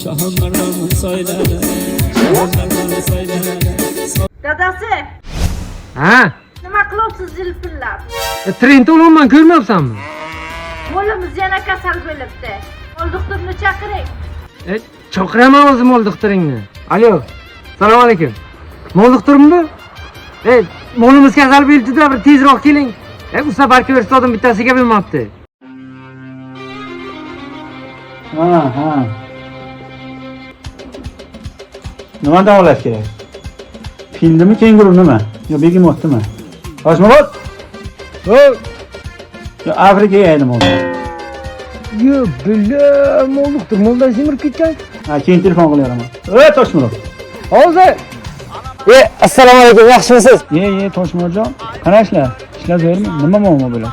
Şahınlarımı söyledi, şahınlarımı söyledi. Dadasi, Ha? nima qilyapsiz jilpillab? Trendda o'laman, ko'rmayapsanmi? Molimiz yana kasal bo'libdi. Mol doktorni chaqiring. Chaqiraman o'zim mol doktoringni. Alo. Assalomu alaykum. Mol doktormi bu? Molimiz kasal bo'libdi-da, bir tezroq keling. Bu safar ko'rsatdim bittasiga bo'lmabdi. Ha. Nima davolash kerak? Fildimi, kenguru nima? Yo begemotdimi? Toshmurod! Yo Afrikaga edim oldu. Yo, mol doktor, molda simirib ketgan. Ha, keyin telefon qilaman. Toshmurod. Hozir. Assalomu alaykum, yaxshimisiz? Toshmurodjon. Qana ishlar? Ishlar zo'rmi? Nima muammo bo'ladi?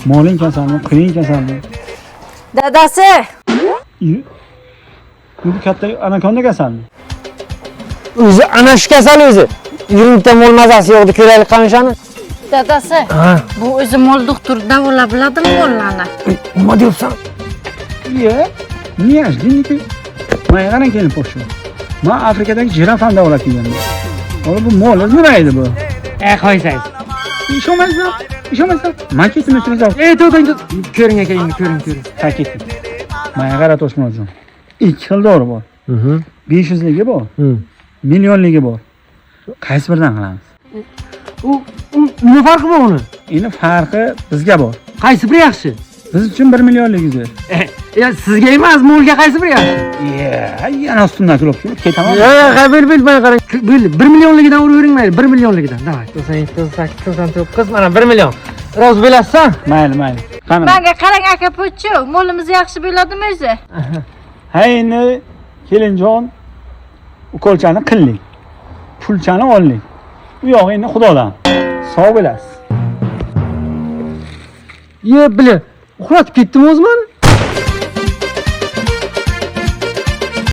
Moling kasalmi, qiling kasalmi? Dadasi, Bu katta anakonda kasalmi? O'zi ana shu kasal o'zi. 20 ta mol mazasi yo'qdi, ko'raylik qanchani. dadasi. Bu o'zi mol doktor davolab biladimi mollarni? Nima deyapsan? Niye ajdinki? Men qana kelib qo'shu. Men Afrikadagi jirafani davolab kelganman. Bu mol nima edi bu? Qo'ysangiz. İşemezsen. Marketin üstüne al. To'xtang, ko'ring akangni, ko'ring. Paketin. Maya qara Toshmurodjon. 2 xil dori bor. 500 ligi bor. Millionligi bor. Qaysi biridan qilamiz? Nima farqi bor uni? Endi farqi bizga bor. Qaysi biri yaxshi? Biz uchun 1 millionligidir. Sizga emas, molga qaysi biri yaxshi? Yana ustimdan kulib ketaman. Bilmay qarang. 1 millionligidan uravering mayli, 1 millionligidan. Davay, 98, mana 1 million. Rozi bo'lasizmi? Mayli. Qani. Menga qarang aka pochchu, molimiz yaxshi bo'ladimi o'zi? Hayni kelinjon ukolchani qilling. Pulchani oling. U yog'ingni xudodan. Sog' bo'lasiz. Bile, uxlatib ketdim o'zimni.